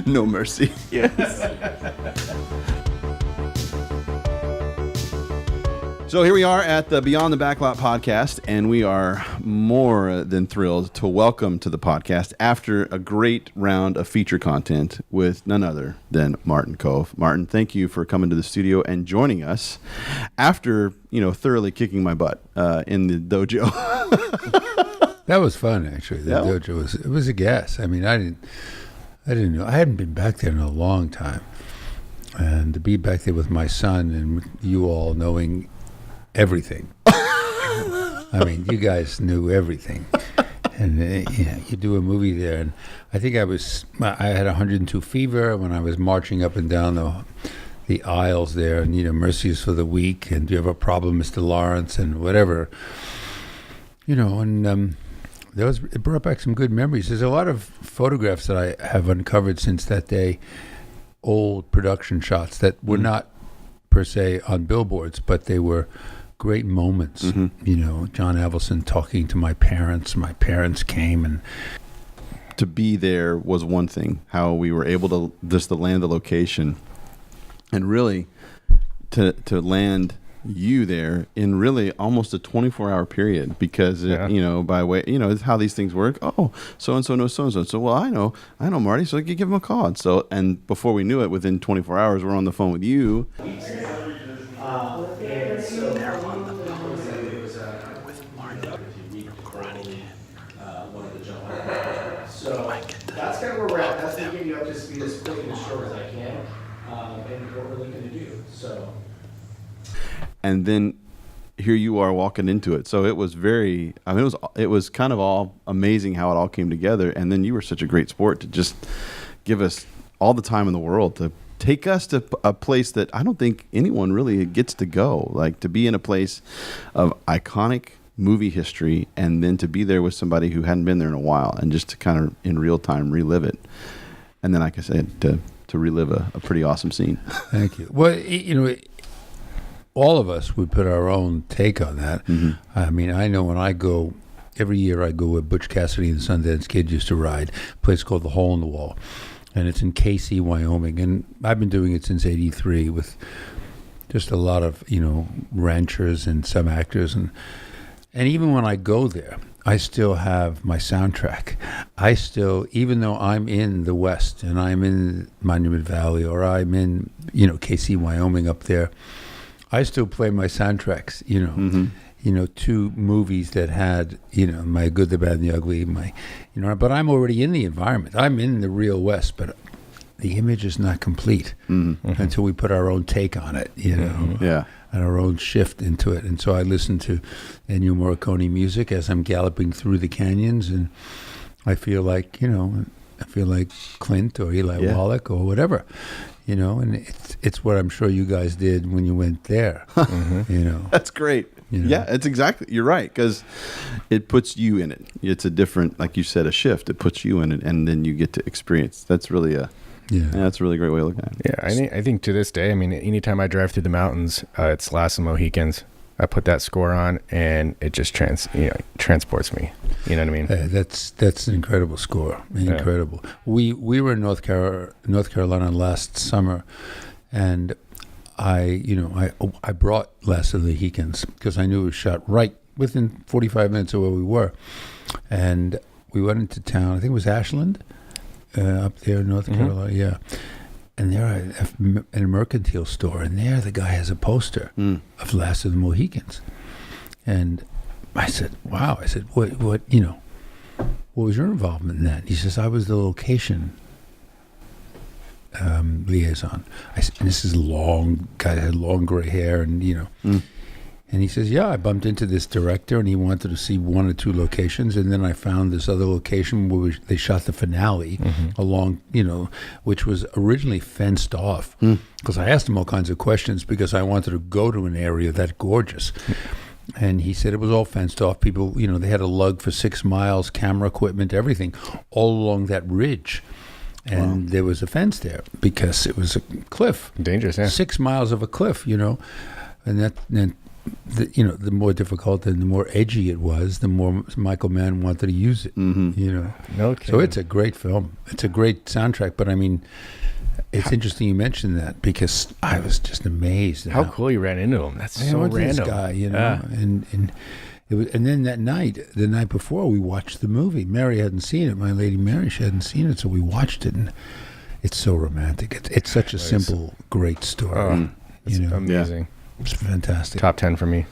No mercy. Yes. So here we are at the Beyond the Backlot podcast, and we are more than thrilled to welcome to the podcast after a great round of feature content with none other than Martin Kove. Martin, thank you for coming to the studio and joining us after, thoroughly kicking my butt in the dojo. That was fun, actually. The dojo was a gas. I mean, I didn't know. I hadn't been back there in a long time, and to be back there with my son and you all knowing everything. I mean, you guys knew everything, and you do a movie there. And I think I had 102 fever when I was marching up and down the aisles there, and mercies for the weak, and do you have a problem, Mr. Lawrence, and whatever, and. It brought back some good memories. There's a lot of photographs that I have uncovered since that day, old production shots that were not per se on billboards, but they were great moments. Mm-hmm. John Avildsen talking to my parents. My parents came, and to be there was one thing. How we were able to land the location, and really to land you there in really almost a 24-hour period, because by way it's how these things work. Oh, so and so knows so and so. So well, I know Marty, so I could give him a call. And before we knew it, within 24 hours, we're on the phone with you. So that's kind of where we're at. That's to get you up to speed as quickly and as short as I can, and what we're looking to do. So. And then here you are walking into it. So it was it was kind of all amazing how it all came together. And then you were such a great sport to just give us all the time in the world to take us to a place that I don't think anyone really gets to go, like to be in a place of iconic movie history, and then to be there with somebody who hadn't been there in a while, and just to kind of in real time relive it. And then, like I said, to relive a pretty awesome scene. Thank you. Well, all of us would put our own take on that. Mm-hmm. I mean, I know when I go, every year I go where Butch Cassidy and the Sundance Kid used to ride, a place called the Hole in the Wall. And it's in Casey, Wyoming. And I've been doing it since 83 with just a lot of, ranchers and some actors. And even when I go there, I still have my soundtrack. Even though I'm in the West and I'm in Monument Valley, or I'm in, Casey, Wyoming up there, I still play my soundtracks, to movies that had, My Good, the Bad, and the Ugly, but I'm already in the environment. I'm in the real West, but the image is not complete until we put our own take on it, Yeah. And our own shift into it. And so I listen to Ennio Morricone music as I'm galloping through the canyons, and I feel like, Clint or Eli Wallach or whatever. And it's what I'm sure you guys did when you went there. That's great. Yeah, it's exactly. You're right, because it puts you in it. It's a different, like you said, a shift. It puts you in it, and then you get to experience. That's really that's a really great way of looking at it. Yeah, I think to this day, I mean, anytime I drive through the mountains, it's Last of the Mohicans. I put that score on, and it just transports me. You know what I mean? That's an incredible score. Incredible. Yeah. We were in North Carolina last summer, and I brought Last of the Mohicans because I knew it was shot right within 45 minutes of where we were, and we went into town. I think it was Ashland, up there in North Carolina. Yeah. And there, in a mercantile store, and there the guy has a poster of Last of the Mohicans. And I said, wow. I said, what was your involvement in that? And he says, I was the location liaison. I said, and this is long, guy had long gray hair, and, And he says, yeah, I bumped into this director, and he wanted to see one or two locations, and then I found this other location where they shot the finale along, which was originally fenced off. Because I asked him all kinds of questions because I wanted to go to an area that gorgeous. And he said it was all fenced off. People, they had a lug for 6 miles, camera equipment, everything, all along that ridge. And there was a fence there because it was a cliff. Dangerous, yeah. 6 miles of a cliff, And the more difficult and the more edgy it was, the more Michael Mann wanted to use it. Mm-hmm. No So kidding. it's a great film. It's a great soundtrack. But I mean, it's interesting you mentioned that because I was just amazed. at How cool you ran into him. That's so went to random. This guy, Yeah. and it was, and then that night, the night before, we watched the movie. Mary hadn't seen it. My lady Mary, she hadn't seen it, so we watched it, and it's so romantic. It's such a simple, great story. Oh, it's you know, amazing. it's fantastic. Top 10 for me.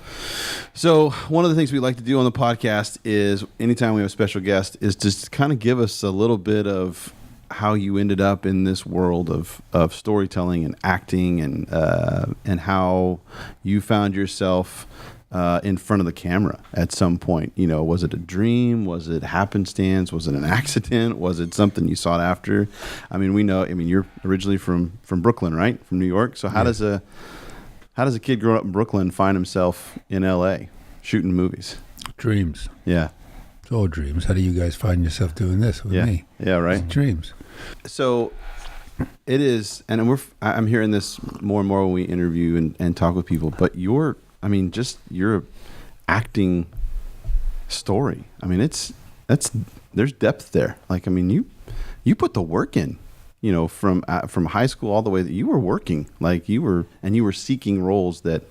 So one of the things we like to do on the podcast is anytime we have a special guest is just kind of give us a little bit of how you ended up in this world of storytelling and acting and how you found yourself in front of the camera at some point. You know, was it a dream? Was it happenstance? Was it an accident? Was it something you sought after? I mean, you're originally from Brooklyn, right? From New York. So how does a kid grow up in Brooklyn find himself in LA shooting movies? Dreams. Yeah. It's all dreams. How do you guys find yourself doing this with me? Yeah, right. It's dreams. So it is, and I'm hearing this more and more when we interview and talk with people, but your acting story, I mean, there's depth there. Like, I mean, you put the work in, you know, from high school all the way that you were working, like you were seeking roles that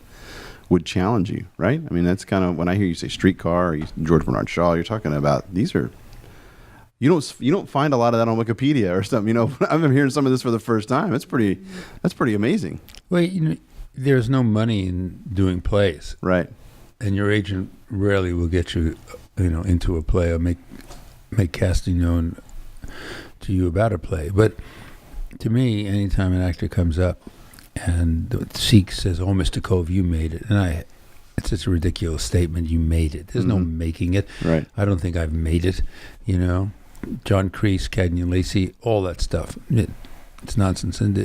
would challenge you, right? I mean, that's kind of when I hear you say Streetcar or George Bernard Shaw, you're talking about these are. You don't find a lot of that on Wikipedia or something. You know, I'm hearing some of this for the first time. That's pretty amazing. Well, you know, there's no money in doing plays, Right. and your agent rarely will get you, into a play or make casting known to you about a play. But to me, anytime an actor comes up and Seek says, "Oh, Mr. Kove, you made it," and it's such a ridiculous statement. You made it. There's no making it. Right. I don't think I've made it. You know, John Kreese, Cagney Lacey, all that stuff. It's nonsense, and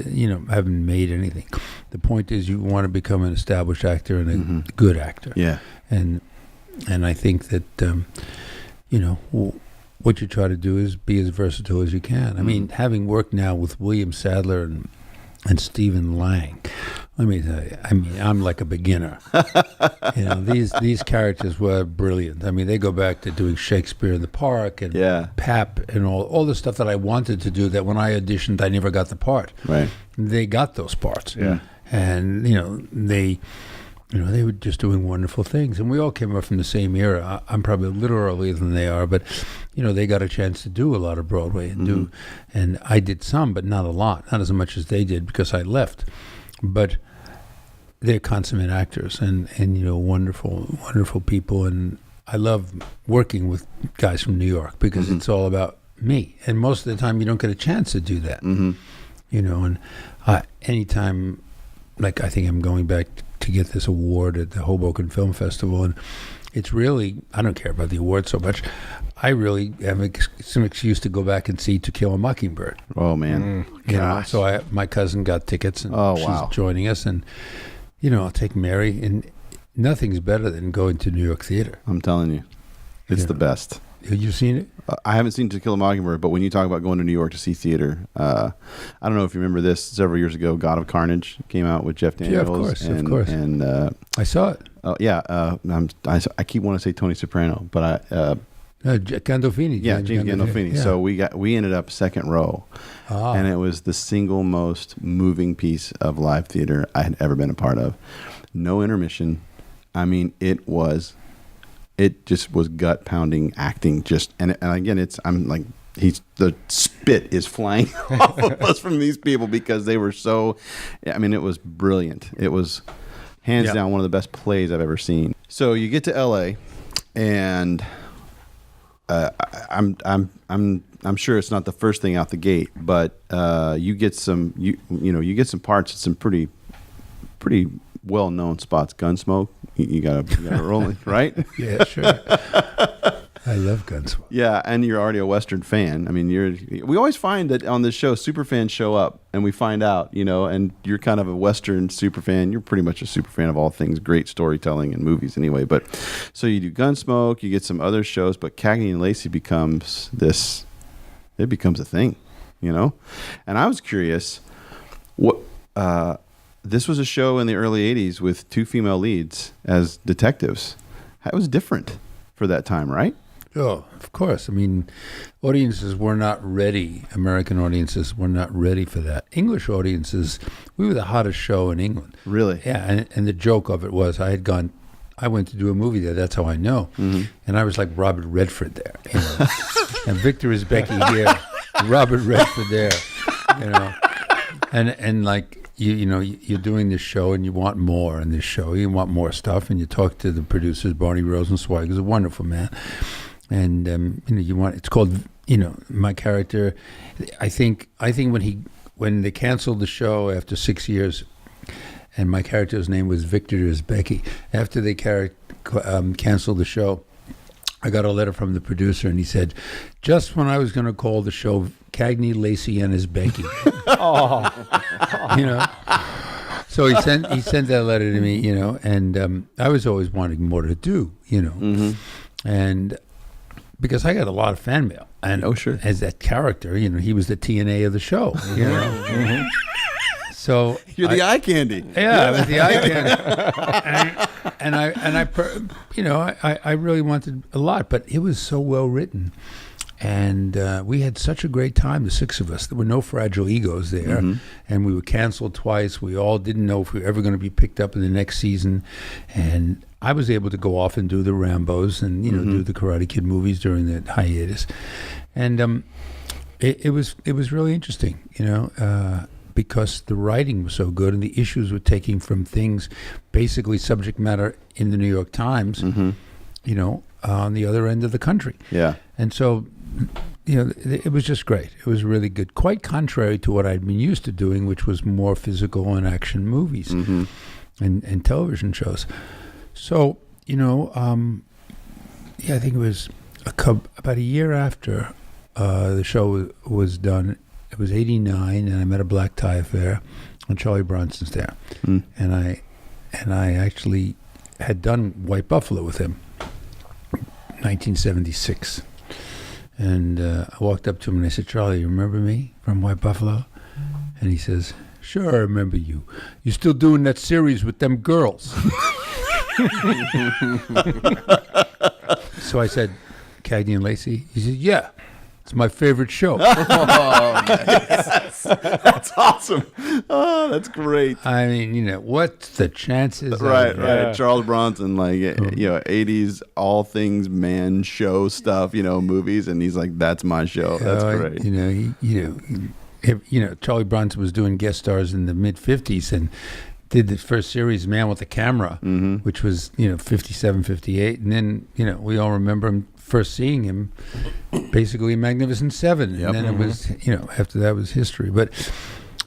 I haven't made anything. The point is, you want to become an established actor and a good actor. Yeah. And I think that what you try to do is be as versatile as you can. I mean, having worked now with William Sadler and Stephen Lang, let me tell you, I mean, I'm like a beginner. These characters were brilliant. I mean, they go back to doing Shakespeare in the Park and Pap and all the stuff that I wanted to do that when I auditioned, I never got the part. Right. They got those parts. Yeah. And, they were just doing wonderful things. And we all came up from the same era. I'm probably a little earlier than they are, but, they got a chance to do a lot of Broadway and I did some, but not a lot, not as much as they did because I left. But they're consummate actors and wonderful, wonderful people. And I love working with guys from New York because it's all about me. And most of the time you don't get a chance to do that, and anytime, like I think I'm going back to get this award at the Hoboken Film Festival, and it's really, I don't care about the award so much. I really have some excuse to go back and see To Kill a Mockingbird. Oh man. So my cousin got tickets and she's joining us, and I'll take Mary, and nothing's better than going to New York theater. I'm telling you, it's the best. Have you seen it? I haven't seen To Kill a Mockingbird, but when you talk about going to New York to see theater, I don't know if you remember this. Several years ago, God of Carnage came out with Jeff Daniels. Yeah, of course. And I saw it. Oh yeah, I keep wanting to say Tony Soprano, but Gandolfini. James Gandolfini. Yeah. So we ended up second row, and it was the single most moving piece of live theater I had ever been a part of. No intermission. I mean, it just was gut pounding acting. And again, the spit is flying off of us from these people because they were so. I mean, it was brilliant. It was hands down one of the best plays I've ever seen. So you get to LA, and I'm sure it's not the first thing out the gate, but you get some you get some parts at some pretty well known spots. Gunsmoke, you gotta roll it, right? Yeah, sure. I love Gunsmoke. Yeah, and you're already a Western fan. I mean, we always find that on this show, super fans show up, and we find out, and you're kind of a Western super fan. You're pretty much a super fan of all things great storytelling and movies anyway. But so you do Gunsmoke, you get some other shows, but Cagney and Lacey becomes a thing, And I was curious, what this was a show in the early 80s with 2 female leads as detectives. That was different for that time, right? Oh, of course. I mean, audiences were not ready. American audiences were not ready for that. English audiences, we were the hottest show in England. Really? Yeah, and the joke of it was I went to do a movie there, that's how I know. And I was like Robert Redford there, you know. And Victor is Becky here, Robert Redford there, you know. And like, you know, you're doing this show and you want more in this show. You want more stuff, and you talk to the producers, Barney Rosenzweig, who's a wonderful man. And you know, it's called, you know, my character. I think when they canceled the show after 6 years, and my character's name was Victor Isbecki. After they canceled the show, I got a letter from the producer, and he said, "Just when I was going to call the show Cagney, Lacey, and Isbecki." You know. So he sent that letter to me, you know, and I was always wanting more to do, you know, and because I got a lot of fan mail, and as that character, you know, he was the TNA of the show, you know. So you're the eye candy. Yeah, I was the eye candy, and I you know, I really wanted a lot, but it was so well written, and we had such a great time, the 6 of us. There were no fragile egos there, and we were canceled twice. We all didn't know if we were ever going to be picked up in the next season, and I was able to go off and do the Rambos and, you know, do the Karate Kid movies during the hiatus, and it was really interesting, you know, because the writing was so good and the issues were taking from things, basically subject matter in the New York Times, you know, on the other end of the country. Yeah, and so, you know, it was just great. It was really good. Quite contrary to what I'd been used to doing, which was more physical and action movies and television shows. So, you know, yeah, I think it was about a year after the show was done. It was 1989, and I met a black tie affair, and Charlie Bronson's there, and I actually had done White Buffalo with him, 1976, and I walked up to him and I said, "Charlie, you remember me from White Buffalo?" And he says, "Sure, I remember you. You still doing that series with them girls?" So I said, "Cagney and Lacey?" He said, "Yeah, it's my favorite show." That's awesome. Oh, that's great. I mean, you know, what's the chances? Right. Charles Bronson, like, you know, 80s all things man show stuff, you know, movies, and he's like, "That's my show." That's great. You know, Charlie Bronson was doing guest stars in the mid '50s and did the first series, Man with the Camera, which was, you know, 57, 58, and then, you know, we all remember him first seeing him basically in Magnificent Seven, and then it was, you know, after that was history. But,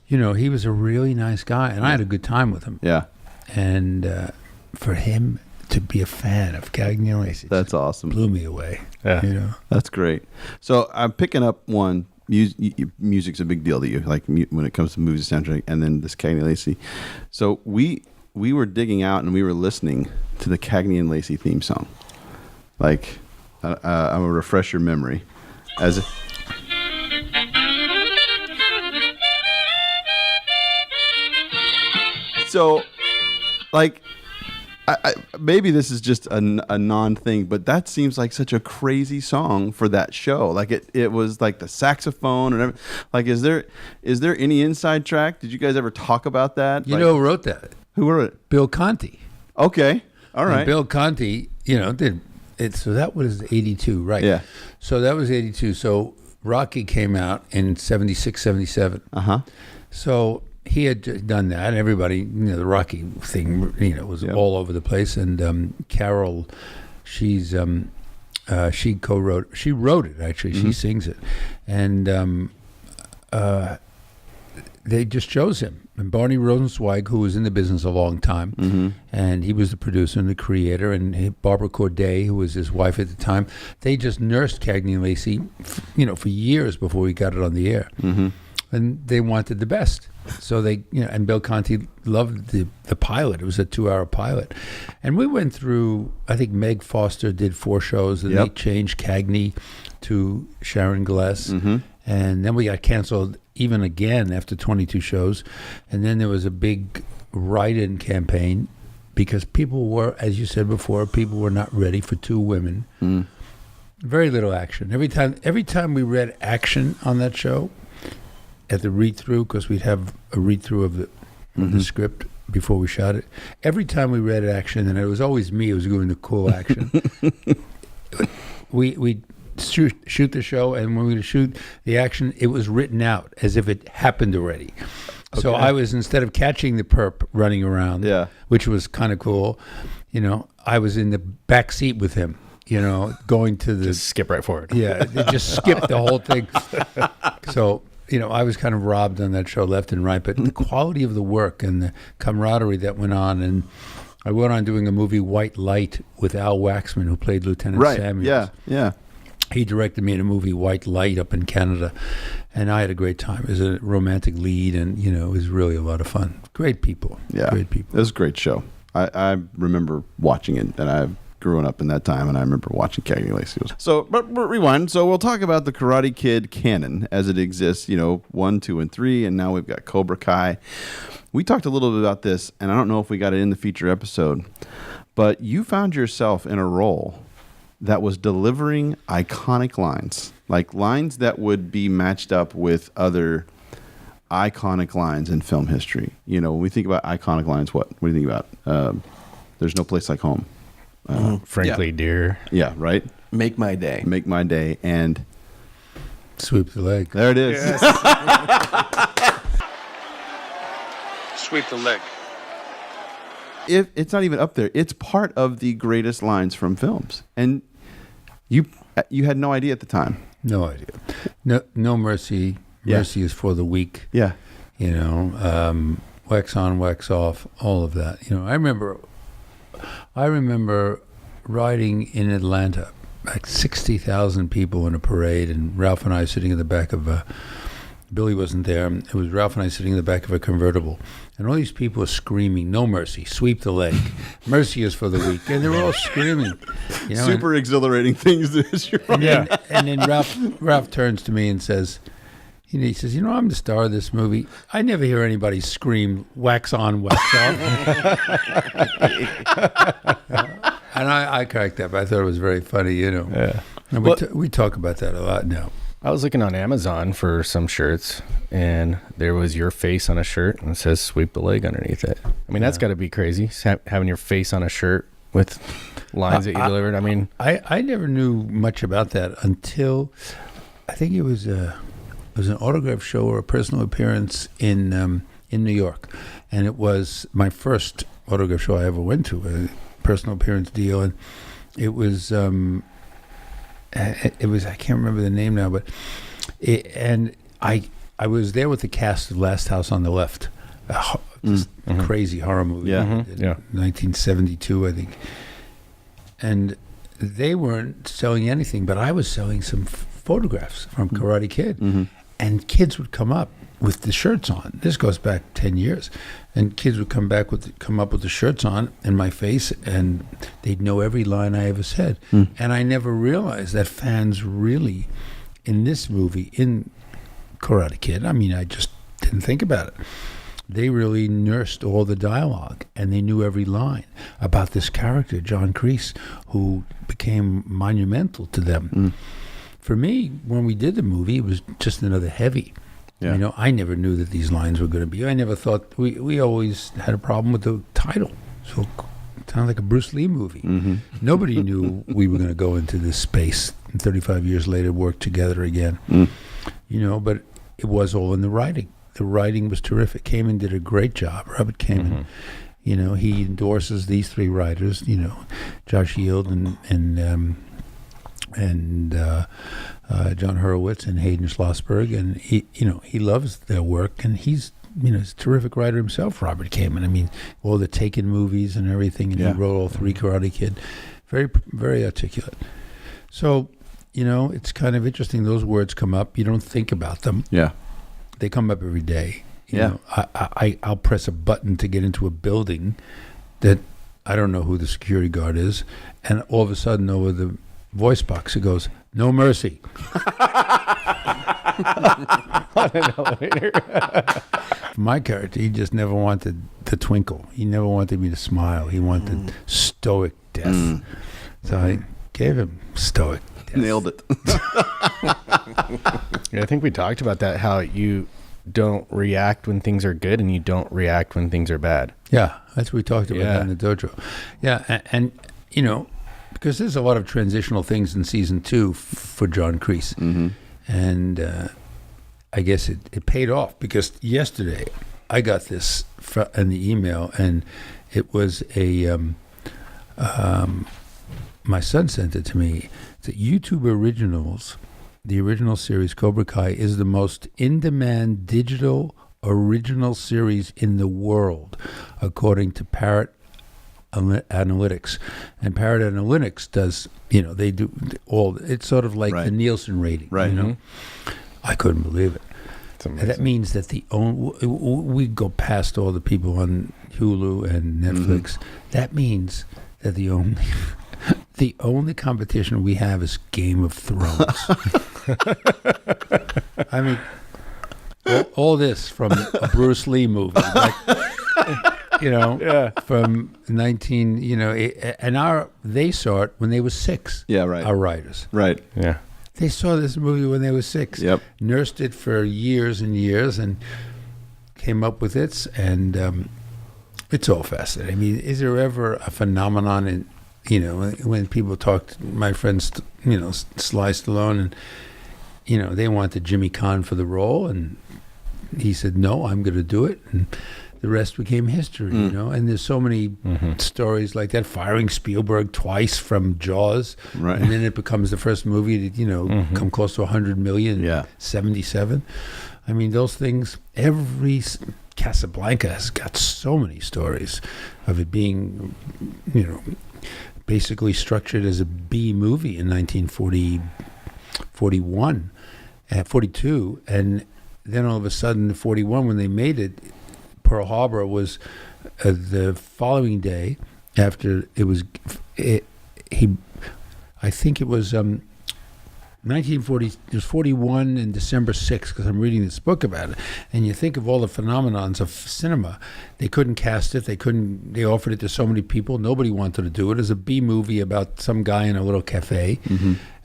you know, he was a really nice guy, and I had a good time with him. Yeah. And for him to be a fan of Cagney and Lacey, that's awesome. Blew me away. Yeah. You know, that's great. So I'm picking up one. Music's a big deal to you, like when it comes to movies, soundtrack, and then this Cagney and Lacey. So we were digging out and we were listening to the Cagney and Lacey theme song. Like, I'm gonna refresh your memory, as so, like. Maybe this is just a non-thing, but that seems like such a crazy song for that show. Like it was like the saxophone and everything. Like, is there any inside track? Did you guys ever talk about that? You know who wrote that? Who wrote it? Bill Conti. Okay, all right. And Bill Conti, you know, did it. So that was 82, right? Yeah. So that was 82. So Rocky came out in 76, 77. So he had done that, and everybody, you know, the Rocky thing, you know, was all over the place. And Carol, she co-wrote, she wrote it actually, she sings it, and they just chose him. And Barney Rosenzweig, who was in the business a long time, and he was the producer and the creator, and Barbara Corday, who was his wife at the time, they just nursed Cagney and Lacey, you know, for years before we got it on the air. And they wanted the best. So they, you know, and Bill Conti loved the pilot. It was a 2-hour pilot. And we went through, I think Meg Foster did 4 shows, and they changed Cagney to Sharon Gless. And then we got canceled even again after 22 shows. And then there was a big write-in campaign because people were, as you said before, people were not ready for two women. Very little action. Every time we read action on that show, at the read-through, because we'd have a read-through of the script before we shot it. Every time we read action, and it was always me who was doing the cool action, we'd shoot the show, and when we would shoot the action, it was written out as if it happened already. Okay. So I was, instead of catching the perp running around, which was kind of cool, I was in the back seat with him. Going to the... Just skip right forward. Yeah, they just skipped the whole thing. So, I was kind of robbed on that show left and right. But the quality of the work and the camaraderie that went on. And I went on doing a movie, White Light, with Al Waxman, who played Lieutenant Samuels. Yeah. He directed me in a movie, White Light, up in Canada. And I had a great time. It was a romantic lead, and, it was really a lot of fun. Great people. Yeah. Great people. It was a great show. I remember watching it, and I've growing up in that time, and I remember watching Cagney Lacey. But rewind. So we'll talk about the Karate Kid canon as it exists, 1, 2, and 3, and now we've got Cobra Kai. We talked a little bit about this, and I don't know if we got it in the feature episode, but you found yourself in a role that was delivering iconic lines, like lines that would be matched up with other iconic lines in film history. When we think about iconic lines, what do you think about? There's no place like home. Frankly, dear. Yeah, right? Make my day. Make my day. And sweep the leg. There it is. Yes. Sweep the leg. It's not even up there. It's part of the greatest lines from films. And you had no idea at the time. No idea. No mercy. Mercy is for the weak. Yeah. Wax on, wax off, all of that. I remember riding in Atlanta, like 60,000 people in a parade, and Ralph and I sitting in the back of Billy wasn't there. It was Ralph and I sitting in the back of a convertible. And all these people were screaming, no mercy, sweep the leg. Mercy is for the weak. And they were all screaming. Super exhilarating things. And then Ralph turns to me and says, he says, I'm the star of this movie. I never hear anybody scream, wax on, wax off. And I cracked up. I thought it was very funny, Yeah. And we talk about that a lot now. I was looking on Amazon for some shirts, and there was your face on a shirt, and it says sweep the leg underneath it. I mean, that's got to be crazy, having your face on a shirt with lines that you delivered. I mean... I never knew much about that until, I think it was an autograph show or a personal appearance in New York, and it was my first autograph show I ever went to, a personal appearance deal, and it was I can't remember the name now, but I was there with the cast of Last House on the Left, just crazy horror movie, 1972 I think, and they weren't selling anything, but I was selling some photographs from Karate Kid. And kids would come up with the shirts on. This goes back 10 years. And kids would come up with the shirts on and my face, and they'd know every line I ever said. And I never realized that fans really, in this movie, in Karate Kid, I just didn't think about it. They really nursed all the dialogue, and they knew every line about this character, John KREESE, who became monumental to them. For me, when we did the movie, it was just another heavy. Yeah. I never knew that these lines were going to be. I never thought, we always had a problem with the title. So it sounded like a Bruce Lee movie. Nobody knew we were going to go into this space and 35 years later work together again. But it was all in the writing. The writing was terrific. Kamen did a great job. Robert Kamen. He endorses these three writers, Josh Yield and John Hurwitz and Hayden Schlossberg, and he loves their work, and he's a terrific writer himself, Robert Kamen. All the Taken movies and everything, and he wrote all three Karate Kid. Very, very articulate. So, it's kind of interesting. Those words come up. You don't think about them. Yeah. They come up every day. You know, I'll press a button to get into a building that I don't know who the security guard is, and all of a sudden over the voice box it goes, no mercy. on an elevator. My character, he just never wanted the twinkle. He never wanted me to smile. He wanted stoic death. So I gave him stoic death. Nailed it. Yeah, I think we talked about that, how you don't react when things are good and you don't react when things are bad. Yeah, that's what we talked about Yeah. in the dojo. Yeah, and you know, because there's a lot of transitional things in season 2 for John KREESE. And I guess it paid off, because yesterday I got this in the email, and it was my son sent it to me. It's YouTube Originals. The original series Cobra Kai is the most in-demand digital original series in the world, according to Parrot Analytics. And Parrot Analytics does, they do all. It's sort of like the Nielsen rating. Right. I couldn't believe it. And that means that we go past all the people on Hulu and Netflix. That means that the only competition we have is Game of Thrones. I mean, all this from a Bruce Lee movie, from 19, and they saw it when they were 6. Yeah, right. Our writers. Right. Yeah. They saw this movie when they were 6. Yep. Nursed it for years and years and came up with it. And it's all fascinating. I mean, is there ever a phenomenon in, when people talk to my friends, Sly Stallone, and, they wanted Jimmy Caan for the role. And he said, no, I'm going to do it. And the rest became history, and there's so many stories like that, firing Spielberg twice from Jaws, Right. and then it becomes the first movie to, come close to 100 million, Yeah. 77. I mean, those things, Casablanca has got so many stories of it being, basically structured as a B movie in 1942, and then all of a sudden, in 41, when they made it, Pearl Harbor was the following day after it was. I think it was 1940. It was 41 and December 6th, because I'm reading this book about it. And you think of all the phenomenons of cinema. They couldn't cast it. They offered it to so many people. Nobody wanted to do it. It was a B movie about some guy in a little cafe.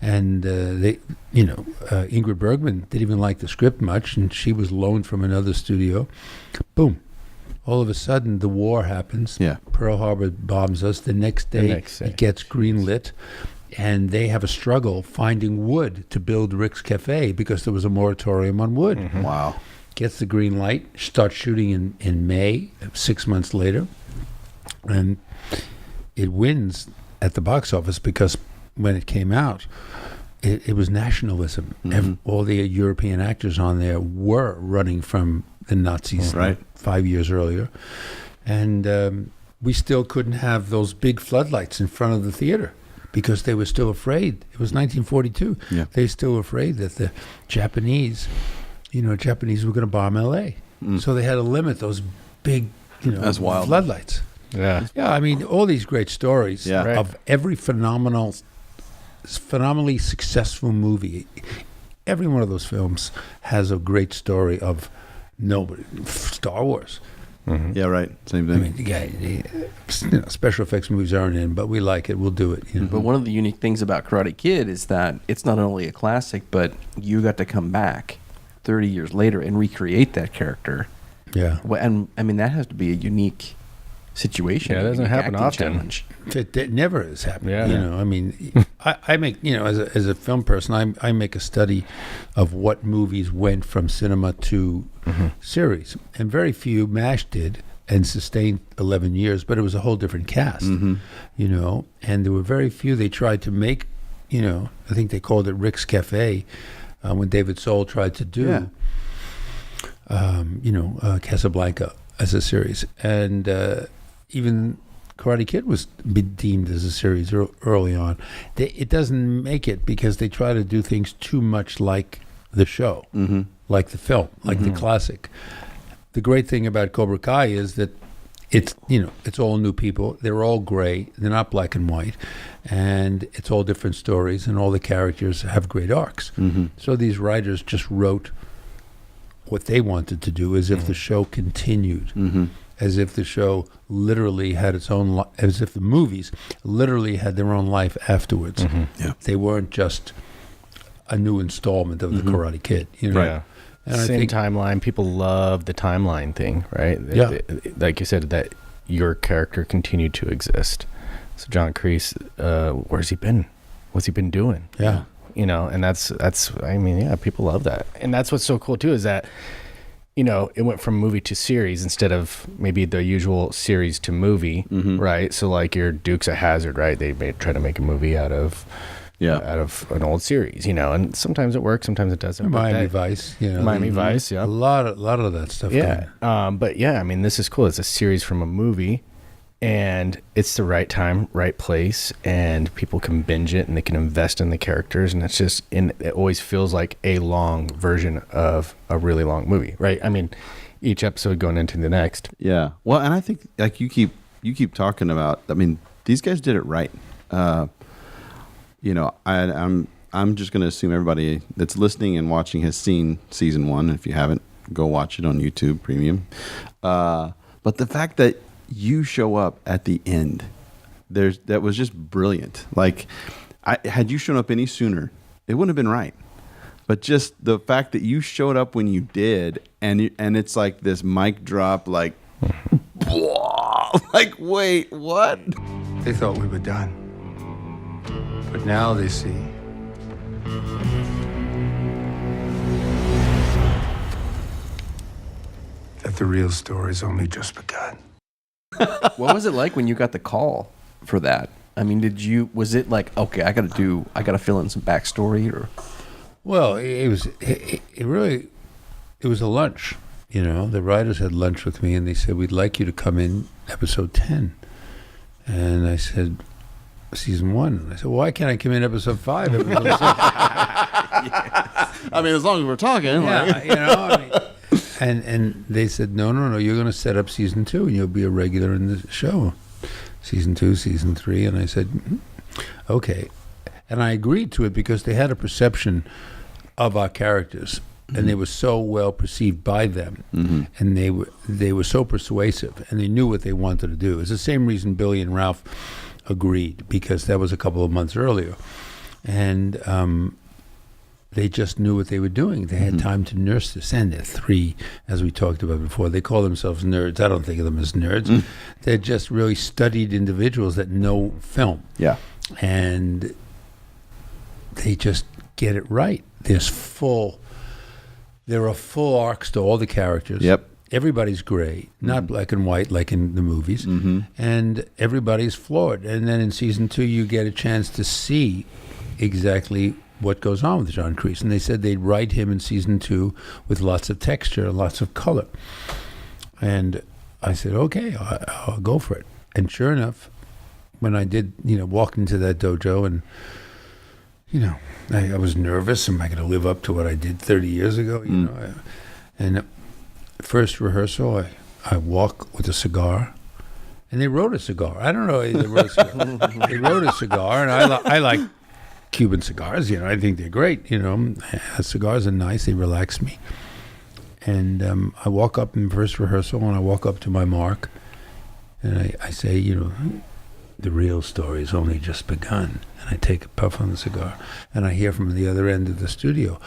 And Ingrid Bergman didn't even like the script much, and she was loaned from another studio. Boom. All of a sudden, the war happens. Yeah. Pearl Harbor bombs us. The next day, it gets greenlit, and they have a struggle finding wood to build Rick's Cafe, because there was a moratorium on wood. Wow. Gets the green light, starts shooting in May, 6 months later, and it wins at the box office, because when it came out, it was nationalism. All the European actors on there were running from the Nazis 5 years earlier. And we still couldn't have those big floodlights in front of the theater, because they were still afraid. It was 1942. Yeah. They were still afraid that the Japanese were going to bomb L.A. So they had to limit those big, That's wild. floodlights. Yeah. Yeah, I mean, all these great stories of every phenomenally successful movie. Every one of those films has a great story of nobody. Star Wars. Yeah, right. Same I thing. mean, special effects movies aren't in, but we like it. We'll do it. But one of the unique things about Karate Kid is that it's not only a classic, but you got to come back 30 years later and recreate that character. Yeah. And I mean, that has to be a unique situation. Yeah, it doesn't unique happen acting often. challenge. It never has happened. Yeah. I mean, I make, as a film person, I make a study of what movies went from cinema to series. And very few. MASH did, and sustained 11 years, but it was a whole different cast, and there were very few they tried to make, I think they called it Rick's Cafe, when David Soul tried to do, Casablanca as a series. And even Karate Kid was deemed as a series early on. It doesn't make it because they try to do things too much like the show, like the film, like the classic. The great thing about Cobra Kai is that it's it's all new people. They're all gray. They're not black and white, and it's all different stories. And all the characters have great arcs. So these writers just wrote what they wanted to do, as if the show continued, as if the show literally had its own, as if the movies literally had their own life afterwards. Yeah. They weren't just a new installment of the Karate Kid. Yeah. And I Same think, timeline. People love the timeline thing, right? Yeah. Like you said, that your character continued to exist. So John Kreese, where's he been? What's he been doing? Yeah. And that's. I mean, yeah, people love that, and that's what's so cool too, is that it went from movie to series instead of maybe the usual series to movie, right? So like your Dukes of Hazzard, right? They try to make a movie out of an old series, and sometimes it works, sometimes it doesn't. Miami Vice, Miami Vice, yeah, a lot of that stuff. Yeah, but yeah, I mean, this is cool. It's a series from a movie, and it's the right time, right place, and people can binge it and they can invest in the characters, and it always feels like a long version of a really long movie, right? I mean, each episode going into the next. Yeah. Well, and I think like you keep talking about. I mean, these guys did it right. I'm just going to assume everybody that's listening and watching has seen season 1. If you haven't, go watch it on YouTube Premium. But the fact that you show up at the end, that was just brilliant. Like, had you shown up any sooner, it wouldn't have been right. But just the fact that you showed up when you did, and it's like this mic drop, like, like, wait, what? They thought we were done. But now they see. That the real story's only just begun. What was it like when you got the call for that? I mean, was it like, okay, I got to fill in some backstory, or? Well, it was a lunch. The writers had lunch with me, and they said, we'd like you to come in episode 10. And I said, season 1. And I said, well, why can't I come in episode 5? Episode 6? I mean, as long as we're talking. Yeah, and they said, no, you're going to set up season 2, and you'll be a regular in the show. Season 2, season 3. And I said, okay. And I agreed to it because they had a perception of our characters, and they were so well perceived by them, and they were so persuasive, and they knew what they wanted to do. It's the same reason Billy and Ralph agreed, because that was a couple of months earlier, and they just knew what they were doing. They had time to nurse this, and they're 3, as we talked about before. They call themselves nerds. I don't think of them as nerds. They're just really studied individuals that know film. Yeah. And they just get it right. There are full arcs to all the characters. Yep. Everybody's gray, not black and white like in the movies, and everybody's flawed. And then in season 2, you get a chance to see exactly what goes on with John Kreese. And they said they'd write him in season 2 with lots of texture, lots of color. And I said, okay, I'll go for it. And sure enough, when I did, walk into that dojo, and I was nervous. Am I going to live up to what I did 30 years ago? And first rehearsal, I walk with a cigar, and they wrote a cigar. I don't know. They wrote a cigar. They wrote a cigar, and I like Cuban cigars. I think they're great. Cigars are nice. They relax me. And I walk up in first rehearsal, and I walk up to my mark, and I say, the real story has only just begun. And I take a puff on the cigar, and I hear from the other end of the studio,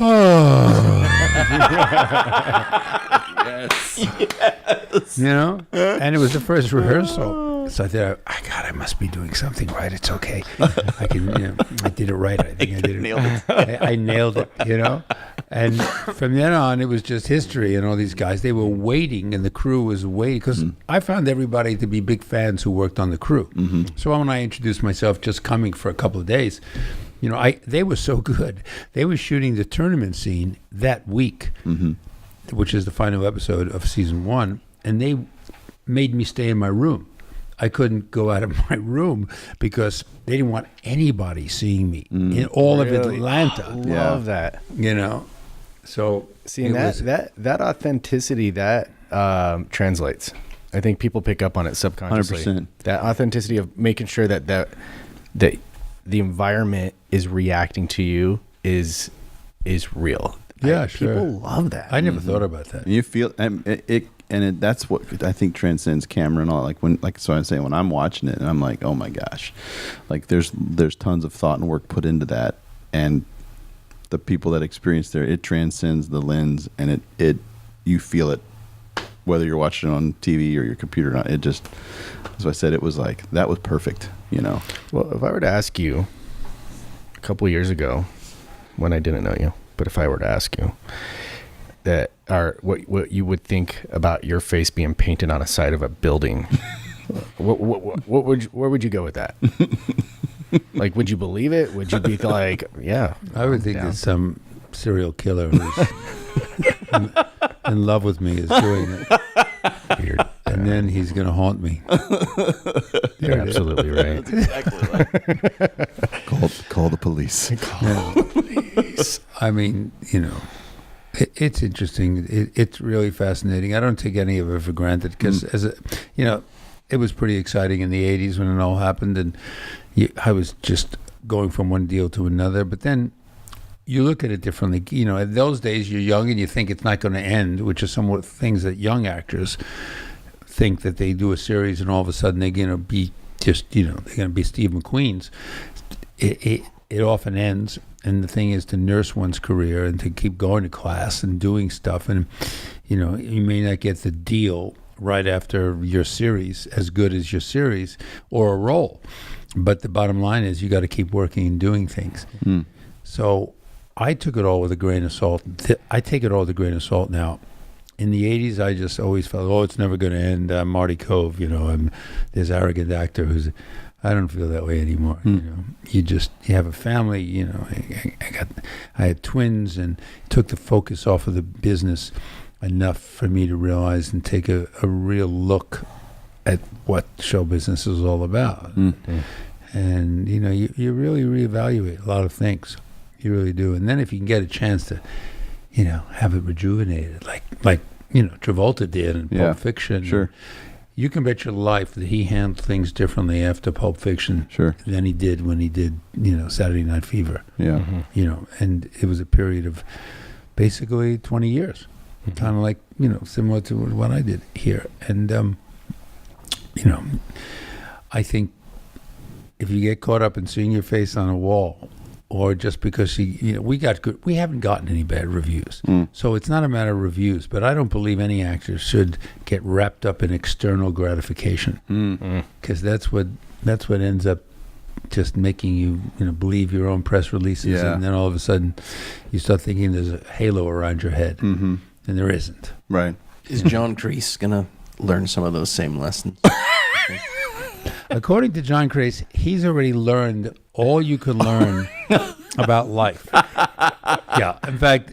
oh. Yes. And it was the first rehearsal. So I thought, I must be doing something right. It's okay. I can, I did it right. I think I did it. I nailed it, And from then on, it was just history. And all these guys, they were waiting, and the crew was waiting, because I found everybody to be big fans who worked on the crew. So when I introduced myself, just coming for a couple of days, they were so good. They were shooting the tournament scene that week, which is the final episode of season 1, and they made me stay in my room. I couldn't go out of my room because they didn't want anybody seeing me in all of Atlanta. Love that. So seeing that authenticity that translates. I think people pick up on it subconsciously. 100%. That authenticity of making sure that the environment is reacting to you is real. Yeah, sure. People love that. I never thought about that. You feel that's what I think transcends camera and all. So I'm saying when I'm watching it and I'm like, oh my gosh, like there's tons of thought and work put into that, and the people that experience there, it transcends the lens, and it you feel it whether you're watching it on TV or your computer or not. It just, as I said, it was like that was perfect. Well, if I were to ask you a couple of years ago, when I didn't know you, but if I were to ask you that what you would think about your face being painted on a side of a building, where would you go with that? Like, would you believe it? Would you be like, yeah? I would think that some serial killer who's in love with me is doing it. Weird. And then he's going to haunt me. You're absolutely right. That's exactly right. Call the police. Police. I mean, it's interesting. It's really fascinating. I don't take any of it for granted because, it was pretty exciting in the 80s when it all happened. And I was just going from one deal to another. But then you look at it differently. In those days, you're young and you think it's not going to end, which is somewhat things that young actors think, that they do a series and all of a sudden they're going to be just, they're going to be Steve McQueen's. It often ends. And the thing is to nurse one's career and to keep going to class and doing stuff. And, you may not get the deal right after your series, as good as your series, or a role. But the bottom line is you got to keep working and doing things. So I took it all with a grain of salt. I take it all with a grain of salt now. In the 80s, I just always felt, it's never going to end. I'm Marty Kove, I'm this arrogant actor who's... I don't feel that way anymore. You have a family. I had twins, and it took the focus off of the business enough for me to realize and take a real look at what show business is all about. And you really reevaluate a lot of things. You really do. And then if you can get a chance to, have it rejuvenated, like Travolta did in Pulp Fiction. Sure. You can bet your life that he handled things differently after Pulp Fiction than he did when he did, Saturday Night Fever. Yeah. And it was a period of basically 20 years, kind of like, similar to what I did here. And, I think if you get caught up in seeing your face on a wall, or just because we haven't gotten any bad reviews. So it's not a matter of reviews, but I don't believe any actor should get wrapped up in external gratification, because that's what ends up just making you believe your own press releases, and then all of a sudden you start thinking there's a halo around your head, and there isn't. Right. Is John Kreese gonna learn some of those same lessons? According to John Kreese, he's already learned all you can learn about life. Yeah. In fact,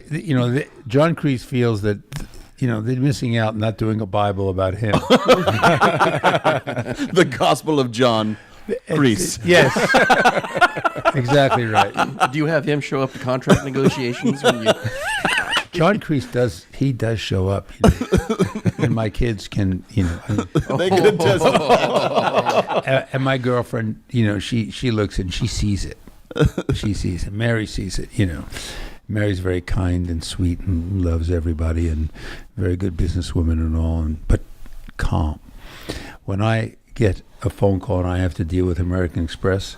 John Kreese feels that, they're missing out not doing a Bible about him. The Gospel of John Kreese. Yes. Exactly right. Do you have him show up to contract negotiations when you... John Kreese does show up, and my kids can, They could just... and my girlfriend, she looks and she sees it. She sees it. Mary sees it, Mary's very kind and sweet and loves everybody and very good businesswoman and all, but calm. When I get a phone call and I have to deal with American Express,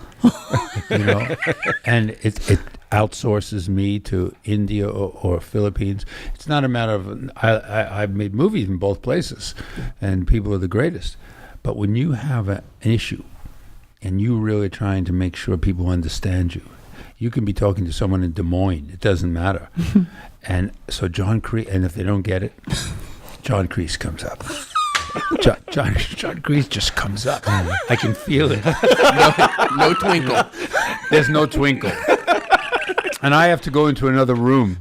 and it outsources me to India or Philippines. It's not a matter of I've made movies in both places, and people are the greatest. But when you have an issue, and you really trying to make sure people understand you, you can be talking to someone in Des Moines. It doesn't matter. And so John Kreese, and if they don't get it, John Kreese comes up. John Kreese just comes up. I can feel it. No twinkle. There's no twinkle. And I have to go into another room.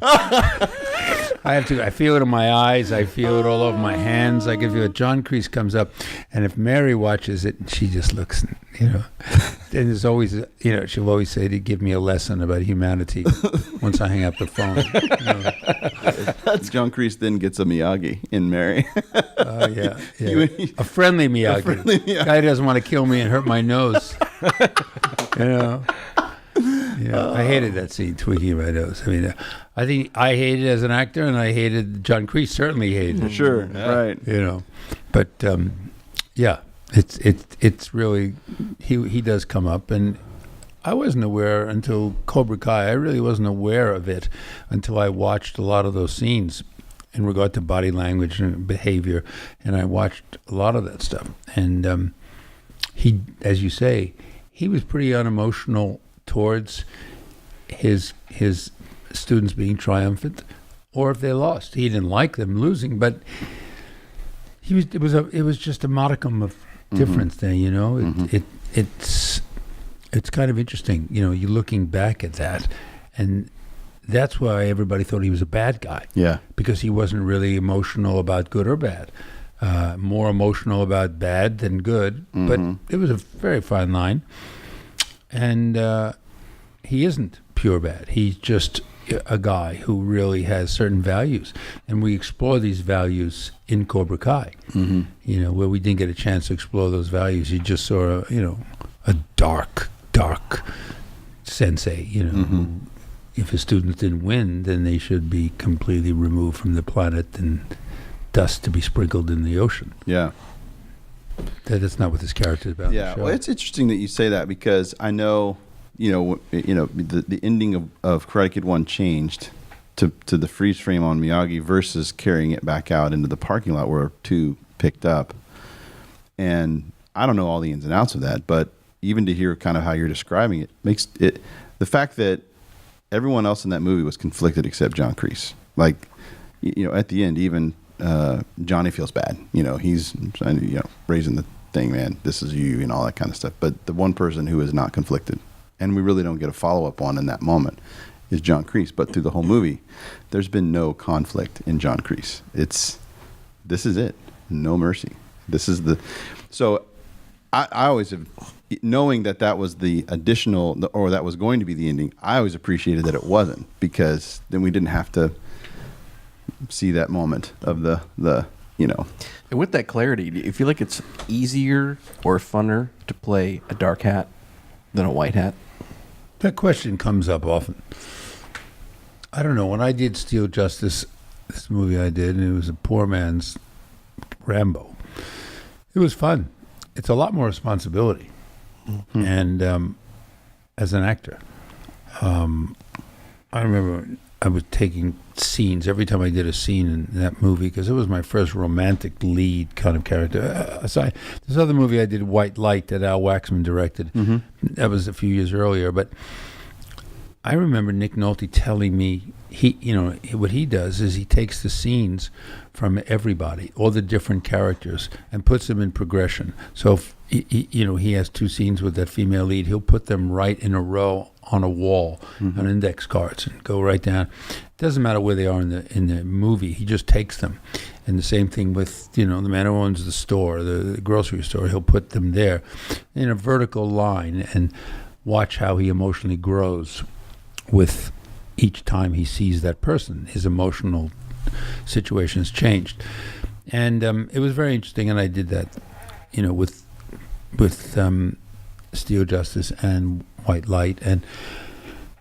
I have to. I feel it in my eyes. I feel it all over my hands. I can feel it. John Kreese comes up, and if Mary watches it, she just looks, And there's always, she'll always say to give me a lesson about humanity once I hang up the phone. John Kreese then gets a Miyagi in Mary. Yeah. A friendly Miyagi. Guy doesn't want to kill me and hurt my nose. I hated that scene, tweaking my nose. I mean, I think I hated it as an actor, and I hated John Kreese. Certainly hated it. Sure, right. But it's really he does come up, and I wasn't aware until Cobra Kai. I really wasn't aware of it until I watched a lot of those scenes in regard to body language and behavior, and I watched a lot of that stuff. And he, as you say, he was pretty unemotional towards his students being triumphant, or if they lost. He didn't like them losing, but it was just a modicum of difference there. It's kind of interesting. You're looking back at that, and that's why everybody thought he was a bad guy. Yeah, because he wasn't really emotional about good or bad. More emotional about bad than good, but it was a very fine line. And he isn't pure bad. He's just a guy who really has certain values. And we explore these values in Cobra Kai, where we didn't get a chance to explore those values. You just saw, a dark sensei, who, if his students didn't win, then they should be completely removed from the planet and dust to be sprinkled in the ocean. Yeah. That's not what this character is about. Yeah, well, it's interesting that you say that, because I know, the ending of Karate Kid 1 changed to the freeze frame on Miyagi versus carrying it back out into the parking lot where 2 picked up. And I don't know all the ins and outs of that, but even to hear kind of how you're describing it makes it, the fact that everyone else in that movie was conflicted except John Kreese. Like, at the end, even Johnny feels bad. He's raising the thing, man, this is you, and all that kind of stuff. But the one person who is not conflicted, and we really don't get a follow-up on in that moment, is John Kreese. But through the whole movie, there's been no conflict in John Kreese. This is it. No mercy. So I always have, knowing that was the additional, or that was going to be the ending, I always appreciated that it wasn't, because then we didn't have to see that moment of the. And with that clarity, do you feel like it's easier or funner to play a dark hat than a white hat? That question comes up often. I don't know. When I did Steel Justice, this movie I did, and it was a poor man's Rambo, it was fun. It's a lot more responsibility. And as an actor, I remember I was taking scenes every time I did a scene in that movie, because it was my first romantic lead kind of character. Aside, this other movie I did, White Light, that Al Waxman directed. That was a few years earlier, but I remember Nick Nolte telling me what he does is he takes the scenes from everybody, all the different characters, and puts them in progression. So if he has 2 scenes with that female lead, he'll put them right in a row on a wall on index cards and go right down. It doesn't matter where they are in the movie. He just takes them. And the same thing with the man who owns the store, the grocery store. He'll put them there in a vertical line and watch how he emotionally grows with each time he sees that person. His emotional situation has changed, and it was very interesting. And I did that, with Steel Justice and White Light, and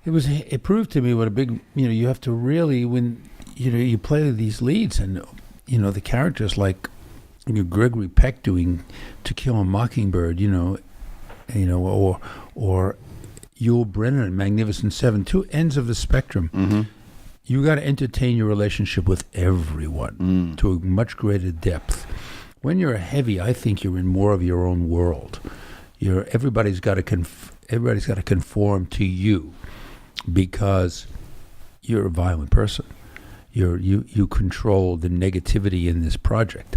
it proved to me what a big, you have to really, when you play these leads, and the characters like Gregory Peck doing To Kill a Mockingbird, or Yul Brynner in Magnificent Seven, 2 ends of the spectrum. You got to entertain your relationship with everyone to a much greater depth. When you're a heavy, I think you're in more of your own world. Everybody's got to conform to you, because you're a violent person. You control the negativity in this project,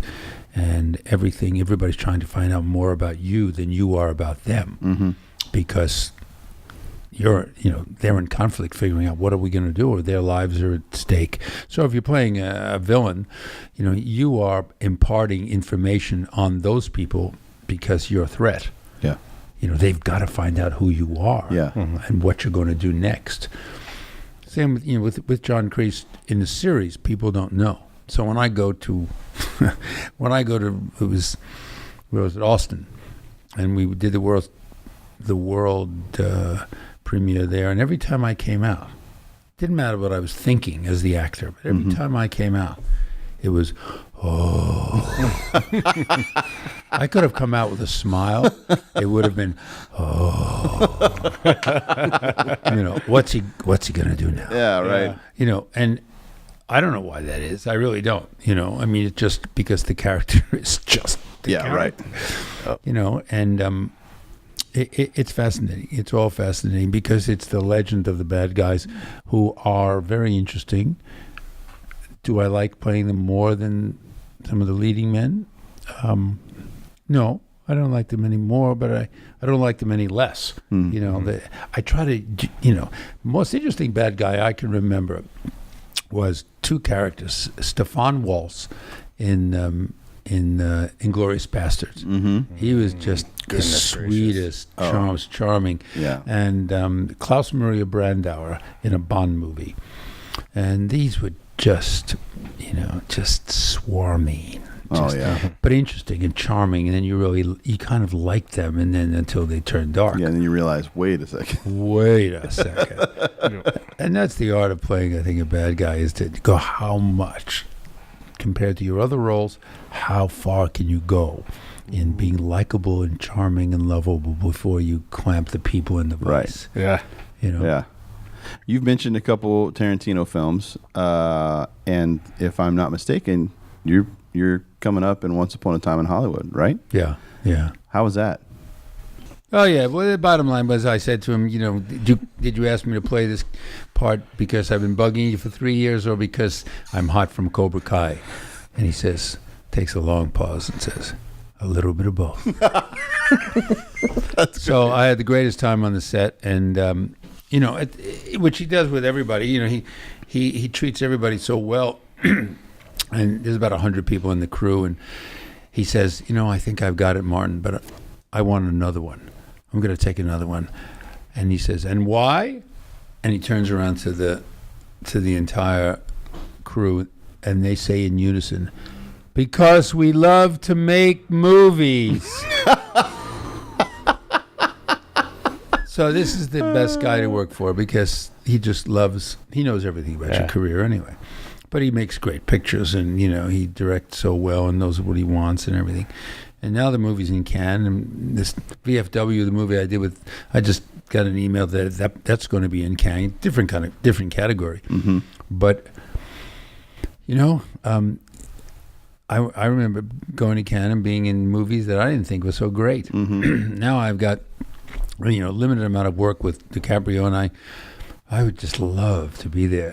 and everybody's trying to find out more about you than you are about them, because they're in conflict figuring out what are we going to do, or their lives are at stake. So if you're playing a villain, you are imparting information on those people because you're a threat. Yeah. They've got to find out who you are and what you're going to do next. Same with John Kreese in the series, people don't know. So when I go to it was at Austin, and we did the world premiere there, and every time I came out, didn't matter what I was thinking as the actor, but every time I came out, it was, oh. I could have come out with a smile. It would have been, oh. What's he going to do now? Yeah, right. And I don't know why that is. I really don't. It's just because the character is just the character. Right. And it's fascinating. It's all fascinating because it's the legend of the bad guys who are very interesting. Do I like playing them more than some of the leading men? No, I don't like them any more, but I don't like them any less. I try to, most interesting bad guy I can remember was two characters, Stefan Waltz in Inglourious Bastards. He was just the sweetest, charming. Yeah. And Klaus Maria Brandauer in a Bond movie. And these were just swarming. But interesting and charming, and then you kind of liked them, and then until they turned dark. Yeah, and then you realize, wait a second. And that's the art of playing, I think, a bad guy, is to go how much, compared to your other roles, how far can you go in being likable and charming and lovable before you clamp the people in the vice. Yeah. Yeah. You've mentioned a couple Tarantino films, and if I'm not mistaken, you're coming up in Once Upon a Time in Hollywood, right? Yeah. How was that? Oh yeah. Well, the bottom line was, I said to him, did you ask me to play this part because I've been bugging you for 3 years, or because I'm hot from Cobra Kai? And he says, takes a long pause and says, a little bit of both. So I had the greatest time on the set, and which he does with everybody. He treats everybody so well. And there's about 100 people in the crew, and he says, I think I've got it, Martin, but I want another one. I'm going to take another one. And he says, and why? And he turns around to the entire crew, and they say in unison, because we love to make movies. So this is the best guy to work for, because he knows everything about your career anyway. But he makes great pictures, and he directs so well and knows what he wants and everything. And now the movie's in Cannes, and this VFW, the movie I just got an email that's going to be in Cannes, different category. Mm-hmm. But I remember going to Cannes and being in movies that I didn't think were so great. Mm-hmm. Now I've got limited amount of work with DiCaprio, and I would just love to be there,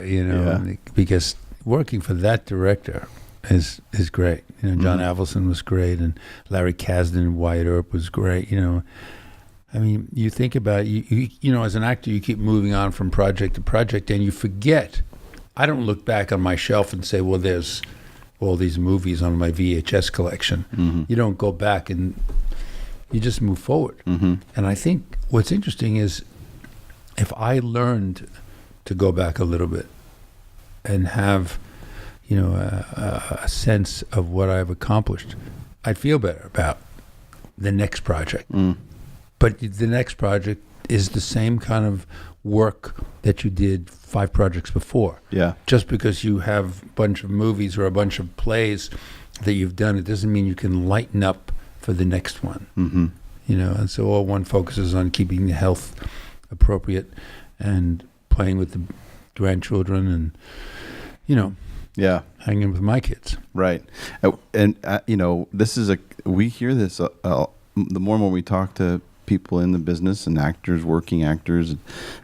because working for that director is great. John Avildsen was great, and Larry Kasdan and Wyatt Earp was great. I mean, you think about you as an actor, you keep moving on from project to project, and you forget. I don't look back on my shelf and say, well, there's all these movies on my VHS collection. Mm-hmm. You don't go back, and you just move forward. Mm-hmm. And I think what's interesting is, if I learned to go back a little bit and have, a sense of what I've accomplished, I'd feel better about the next project. Mm. But the next project is the same kind of work that you did 5 projects before. Yeah. Just because you have a bunch of movies or a bunch of plays that you've done, it doesn't mean you can lighten up for the next one. Mm-hmm. And so all one focuses on keeping the health appropriate and playing with the grandchildren and, hanging with my kids. Right. And, this is we hear this the more and more we talk to people in the business and actors, working actors,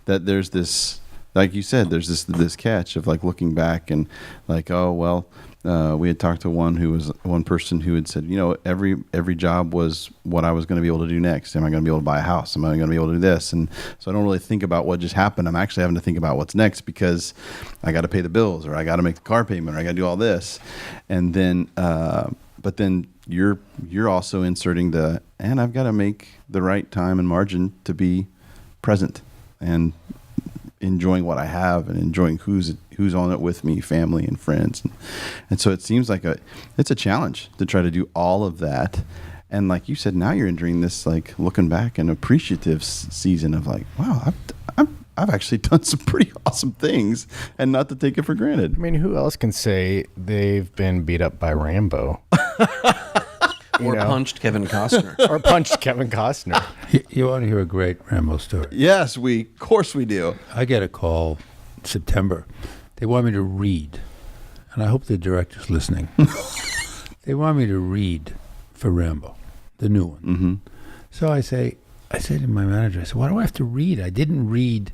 that there's this, like you said, there's this catch of like looking back and like, oh, well, we had talked to one person who had said, every job was what I was going to be able to do next. Am I going to be able to buy a house? Am I going to be able to do this? And so I don't really think about what just happened. I'm actually having to think about what's next because I got to pay the bills, or I got to make the car payment, or I got to do all this. And then, but then you're also inserting and I've got to make the right time and margin to be present and enjoying what I have and enjoying who's on it with me, family and friends. And so it seems like it's a challenge to try to do all of that. And like you said, now you're entering this, like, looking back and appreciative season of like, wow, I've actually done some pretty awesome things, and not to take it for granted. I mean, who else can say they've been beat up by Rambo? Or punched Kevin Costner. Or punched Kevin Costner. You want to hear a great Rambo story? Yes, of course we do. I get a call September. They want me to read, and I hope the director's listening. They want me to read for Rambo, the new one. Mm-hmm. So I said to my manager, I said, why do I have to read? I didn't read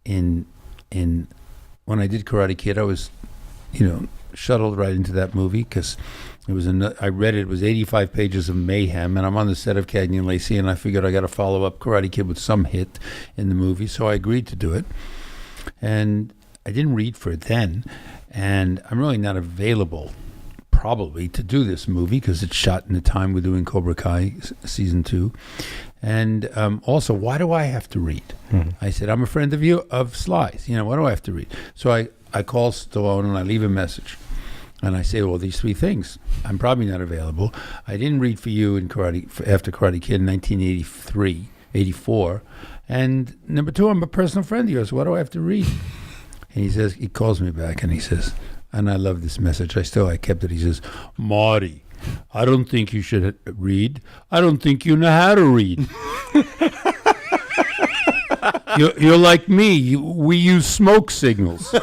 in when I did Karate Kid. I was, shuttled right into that movie because I read it was 85 pages of mayhem, and I'm on the set of Cagney and Lacey, and I figured I got to follow up Karate Kid with some hit in the movie, so I agreed to do it. And I didn't read for it then, and I'm really not available probably to do this movie because it's shot in the time we're doing Cobra Kai season 2. And also, why do I have to read? Mm-hmm. I said, I'm a friend of Sly's. Why do I have to read? So I call Stallone and I leave a message. And I say, well, these 3 things. I'm probably not available. I didn't read for you after Karate Kid in 1983, 84. And number 2, I'm a personal friend of yours. Why do I have to read? And he calls me back and he says, and I love this message. I kept it. He says, Marty, I don't think you should read. I don't think you know how to read. You're like me. We use smoke signals.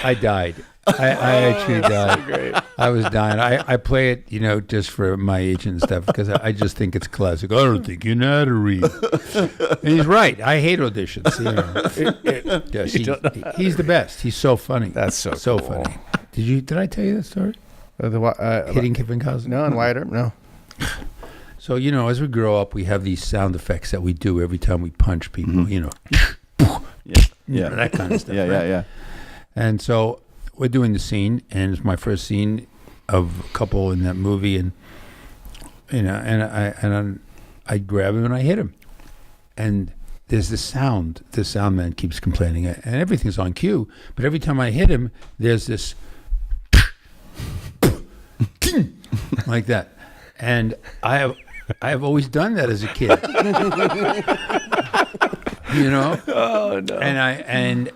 I died. I actually died. Great. I was dying. I play it, just for my agent and stuff because I just think it's classic. I don't think you know how to read. And he's right. I hate auditions. Yes, he's the best. He's so funny. That's so cool. Funny. Did I tell you that story? Hitting Kevin Costner? No, and Wyatt Earp? No. So, as we grow up, we have these sound effects that we do every time we punch people, Mm-hmm. Yeah. That kind of stuff. Yeah. And so we're doing the scene, and it's my first scene of a couple in that movie, and I grab him and I hit him, and there's this sound. The sound man keeps complaining, and everything's on cue. But every time I hit him, there's this like that, and I have always done that as a kid. Oh no! And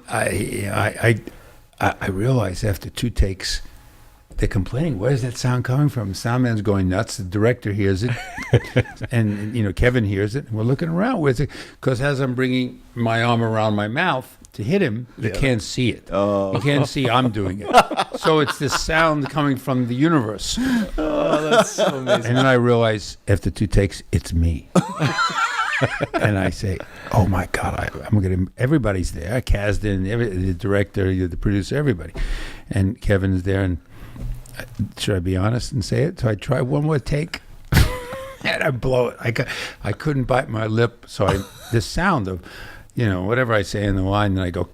I realized after 2 takes, they're complaining. Where's that sound coming from? The sound man's going nuts. The director hears it, and Kevin hears it. And we're looking around. Where's it? Because as I'm bringing my arm around my mouth to hit him, you can't see it. Oh. You can't see I'm doing it. So it's this sound coming from the universe. Oh, that's so amazing. And then I realize after 2 takes, it's me. And I say, "Oh my God, I'm gonna." Everybody's there. Kasdan, the director, the producer, everybody, and Kevin is there. And should I be honest and say it? So I try one more take, and I blow it. I couldn't bite my lip, so the sound of, whatever I say in the line, then I go,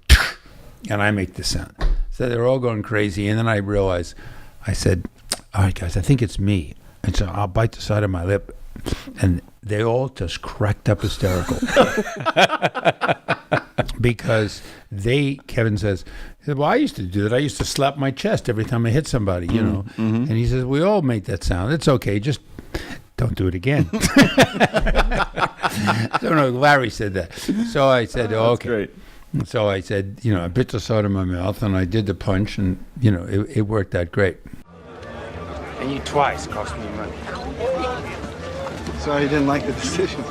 and I make the sound. So they're all going crazy, and then I realize, I said, "All right, guys, I think it's me," and so I'll bite the side of my lip. And they all just cracked up hysterical because Kevin says, well, I used to do that. I used to slap my chest every time I hit somebody, Mm-hmm. And he says, we all make that sound. It's okay. Just don't do it again. So no, Larry said that. So I said, okay. Great. So I said, I bit the side of my mouth and I did the punch and, it worked out great. And you twice cost me money. Sorry you didn't like the decision.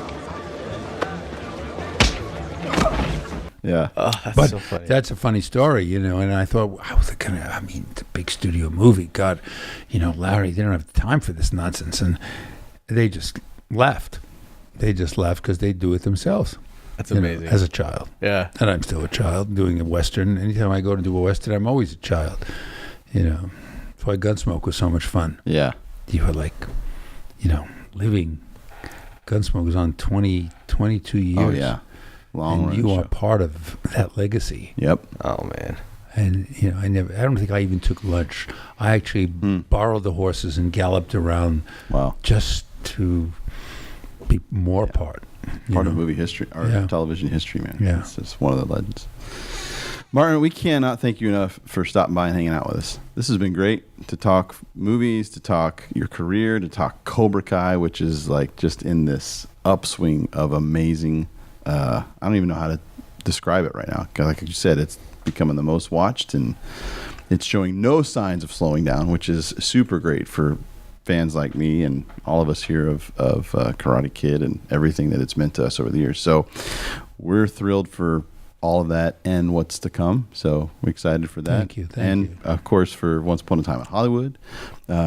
Yeah. Oh, that's But so funny. that's a funny story, and I thought, how was it going to, it's a big studio movie. God, Larry, they don't have time for this nonsense. And they just left. They just left because they do it themselves. That's you know, amazing. as a child. Yeah. And I'm still a child doing a Western. Anytime I go to do a Western, I'm always a child. You know, that's why Gunsmoke was so much fun. Yeah. You were like, you know, living. Gunsmoke was on 22 years. Oh yeah. Long And run you show. are part of that legacy. Yep. Oh man. And, you know, I don't think I even took lunch. I actually borrowed the horses and galloped around Wow. just to be more part. you Part know. of movie history or Yeah. television history, man. Yeah. It's just one of the legends. Martin, we cannot thank you enough for stopping by and hanging out with us. This has been great to talk movies, to talk your career, to talk Cobra Kai, which is like just in this upswing of amazing. I don't even know how to describe it right now. 'Cause like you said, it's becoming the most watched and it's showing no signs of slowing down, which is super great for fans like me and all of us here of Karate Kid and everything that it's meant to us over the years. So we're thrilled for all of that and what's to come. So we're excited for that. Thank you, thank and you. of course for Once Upon a Time in Hollywood.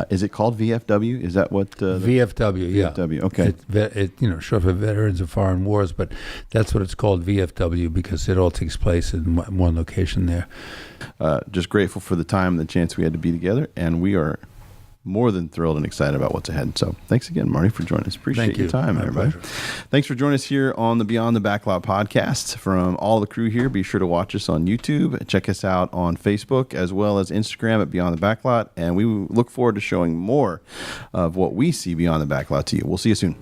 Is it called VFW? Is that what? VFW, yeah. VFW, okay. Short for Veterans of Foreign Wars, but that's what it's called, VFW, because it all takes place in one location there. Just grateful for the time and the chance we had to be together. And we are more than thrilled and excited about what's ahead. So thanks again, Marty, for joining us. Appreciate Thank your you. time, My everybody. pleasure. Thanks for joining us here on the Beyond the Backlot podcast. From all the crew here, be sure to watch us on YouTube. Check us out on Facebook as well as Instagram at Beyond the Backlot. And we look forward to showing more of what we see beyond the backlot to you. We'll see you soon.